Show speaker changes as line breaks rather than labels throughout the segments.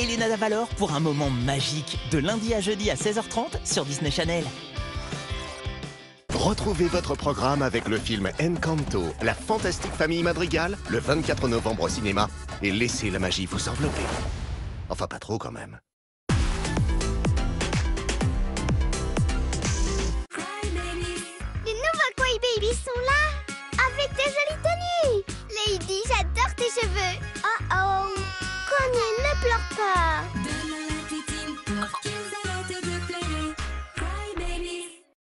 Elena Davalor pour un moment magique de lundi à jeudi à 16h30 sur Disney Channel.
Retrouvez votre programme avec le film Encanto, la fantastique famille Madrigal, le 24 novembre au cinéma, et laissez la magie vous envelopper. Enfin, pas trop quand même.
Les nouveaux Cry Babies sont là, avec des jolies tenues. Lady, j'adore tes cheveux. Oh oh, Connie, ne pleure pas.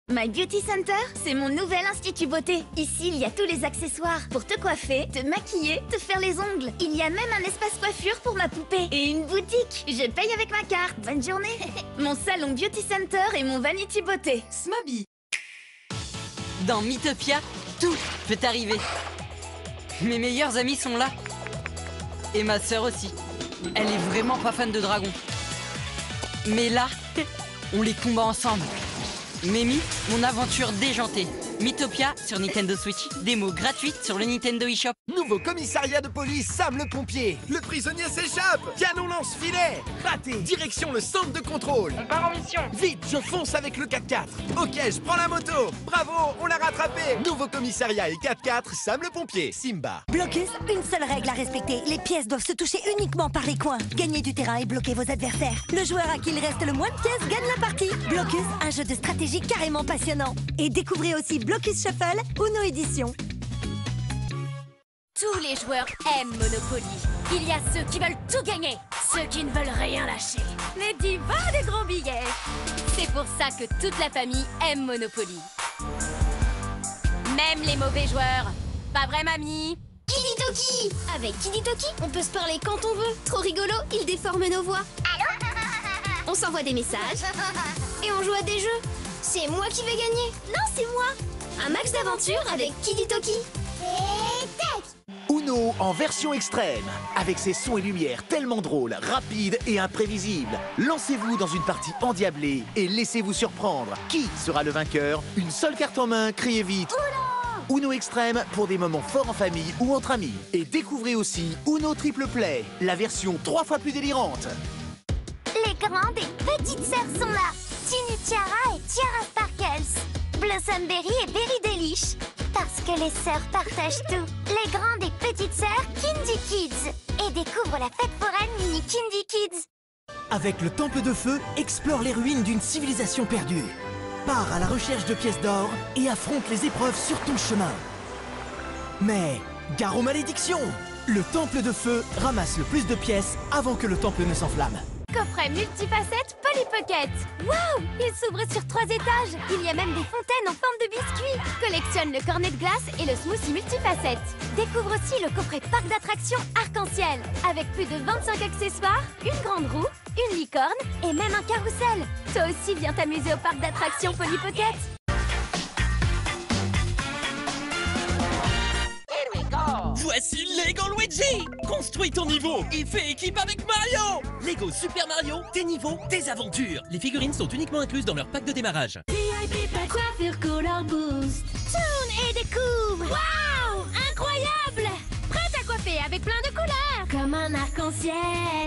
My Beauty Center, c'est mon nouvel institut beauté. Ici, il y a tous les accessoires pour te coiffer, te maquiller, te faire les ongles. Il y a même un espace coiffure pour ma poupée. Et une boutique. Je paye avec ma carte. Bonne journée. Mon salon Beauty Center et mon Vanity Beauté.
Smoby. Dans Mythopia, tout peut arriver. Mes meilleurs amis sont là. Et ma sœur aussi. Elle est vraiment pas fan de dragons. Mais là, on les combat ensemble. Mimi, mon aventure déjantée. Mythopia sur Nintendo Switch. Démo gratuite sur le Nintendo eShop.
Nouveau commissariat de police, Sam le pompier. Le prisonnier s'échappe. Canon lance-filet. Raté. Direction le centre de contrôle.
On part en mission.
Vite, je fonce avec le 4x4. Ok, je prends la moto. Bravo, on l'a rattrapé. Nouveau commissariat et 4x4, Sam le pompier. Simba.
Blocus, une seule règle à respecter. Les pièces doivent se toucher uniquement par les coins. Gagnez du terrain et bloquez vos adversaires. Le joueur à qui il reste le moins de pièces gagne la partie. Blocus, un jeu de stratégie carrément passionnant. Et découvrez aussi Blocus Shuffle, Uno Édition.
Tous les joueurs aiment Monopoly. Il y a ceux qui veulent tout gagner, ceux qui ne veulent rien lâcher. Les divas des gros billets. C'est pour ça que toute la famille aime Monopoly. Même les mauvais joueurs. Pas vrai, mamie?
Kiditoki. Avec Kiditoki, on peut se parler quand on veut. Trop rigolo, il déforme nos voix. Allô? On s'envoie des messages et on joue à des jeux. C'est moi qui vais gagner. Non, c'est moi. Un max d'aventure avec Kiditoki. Et tac!
Uno en version extrême, avec ses sons et lumières tellement drôles, rapides et imprévisibles. Lancez-vous dans une partie endiablée et laissez-vous surprendre. Qui sera le vainqueur? Une seule carte en main, criez vite. Uno Extrême pour des moments forts en famille ou entre amis. Et découvrez aussi Uno Triple Play, la version 3 fois plus délirante.
Les grandes et petites sœurs sont là. Tini Tiara et Tiara Sparkles. Blossomberry et Berry Delish. Parce que les sœurs partagent tout. Les grandes et petites sœurs Kindy Kids. Et découvre la fête foraine mini Kindy Kids.
Avec le Temple de Feu, explore les ruines d'une civilisation perdue. Pars à la recherche de pièces d'or et affronte les épreuves sur ton chemin. Mais, gare aux malédictions! Le Temple de Feu ramasse le plus de pièces avant que le temple ne s'enflamme.
Coffret multifacette Polly Pocket. Waouh! Il s'ouvre sur 3 étages. Il y a même des fontaines en forme de biscuits. Collectionne le cornet de glace et le smoothie multifacette. Découvre aussi le coffret parc d'attractions arc-en-ciel. Avec plus de 25 accessoires, une grande roue, une licorne et même un carrousel. Toi aussi viens t'amuser au parc d'attractions Polly Pocket.
Voici Lego Luigi. Construis ton niveau et fais équipe avec Mario. Lego Super Mario, tes niveaux, tes aventures. Les figurines sont uniquement incluses dans leur pack de démarrage.
VIP coiffure Color Boost. Tourne et découvre. Waouh! Incroyable! Prête à coiffer avec plein de couleurs. Comme un arc-en-ciel.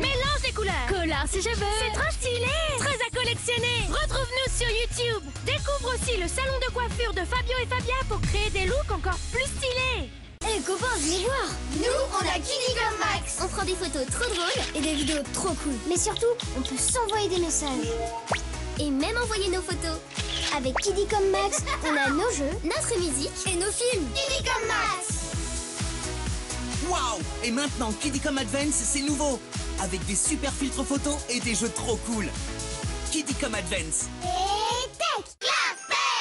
Mélange les couleurs. Colore si je veux. C'est trop stylé. Très à collectionner. Retrouve-nous sur YouTube. Découvre aussi le salon de coiffure de Fabio et Fabia pour créer des looks encore plus stylés.
Hé copains, venez voir. Nous, on a Kiddy comme Max. On prend des photos trop drôles et des vidéos trop cool. Mais surtout, on peut s'envoyer des messages. Et même envoyer nos photos. Avec Kiddy comme Max, on a nos jeux, notre musique et nos films. Kiddy comme Max.
Waouh! Et maintenant, Kiddycom Advance, c'est nouveau. Avec des super filtres photos et des jeux trop cool. Kiddycom Advance.
Et tac! Clap!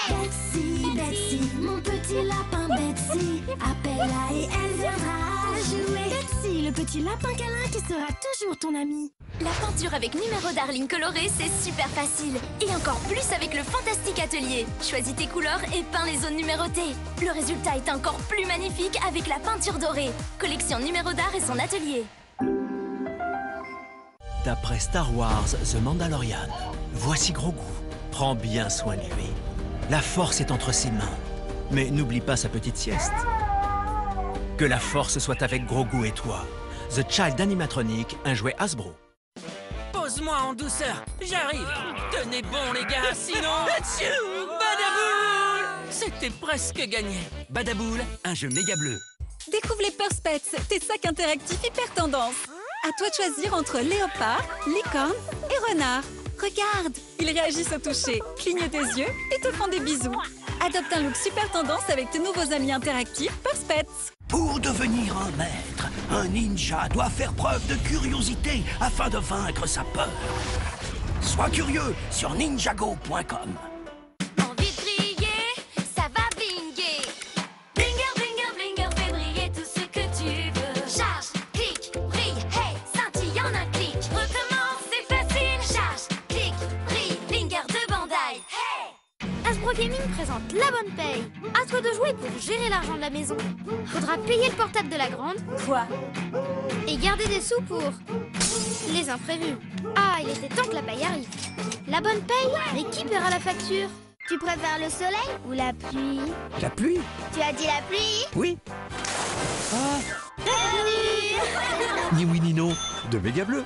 Betsy, Betsy, mon petit lapin Betsy. Appelle-la et elle viendra jouer. Betsy, le petit lapin câlin qui sera toujours ton ami. La peinture avec numéro Darling coloré, c'est super facile. Et encore plus avec le fantastique atelier. Choisis tes couleurs et peins les zones numérotées. Le résultat est encore plus magnifique avec la peinture dorée. Collection numéro d'art et son atelier.
D'après Star Wars The Mandalorian, voici Grogu. Prends bien soin de lui. La force est entre ses mains. Mais n'oublie pas sa petite sieste. Que la force soit avec Grogu et toi. The Child Animatronic, un jouet Hasbro.
Pose-moi en douceur, j'arrive. Tenez bon les gars, sinon... Badaboul! C'était presque gagné. Badaboul, un jeu méga bleu.
Découvre les Purse Pets, tes sacs interactifs hyper tendance. À toi de choisir entre léopard, licorne et renard. Regarde, ils réagissent au toucher, clignent des yeux et te font des bisous. Adopte un look super tendance avec tes nouveaux amis interactifs Purse Pets.
Pour devenir un maître, un ninja doit faire preuve de curiosité afin de vaincre sa peur. Sois curieux sur ninjago.com.
Envie de briller, ça va blinguer. Blinger, blinger, blinger, fais briller tout ce que tu veux. Charge, clique, brille, hey, scintille en un clic. Recommence, c'est facile. Charge, clique, brille, blinger de Bandai, hey.
Hasbro Gaming présente la bonne paye. À toi de jouer pour gérer l'argent de la maison. Faudra payer le portable de la grande.
Quoi?
Et garder des sous pour les imprévus. Ah, il était temps que la paye arrive. La bonne paye, mais qui paiera la facture? Tu préfères le soleil ou la pluie?
La pluie?
Tu as dit la pluie?
Oui.
Ni oui ni non, de méga bleu.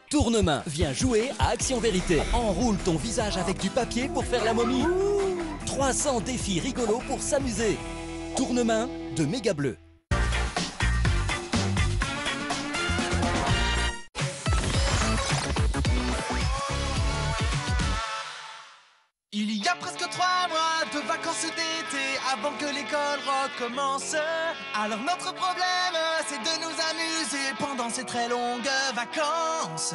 Tournemain, viens jouer à Action Vérité. Enroule ton visage avec du papier pour faire la momie. 300 défis rigolos pour s'amuser. Tournemain de méga bleu.
Il y a presque 3 mois de vacances d'été avant que l'école recommence. Alors notre problème, c'est de nous amuser pendant ces très longues vacances.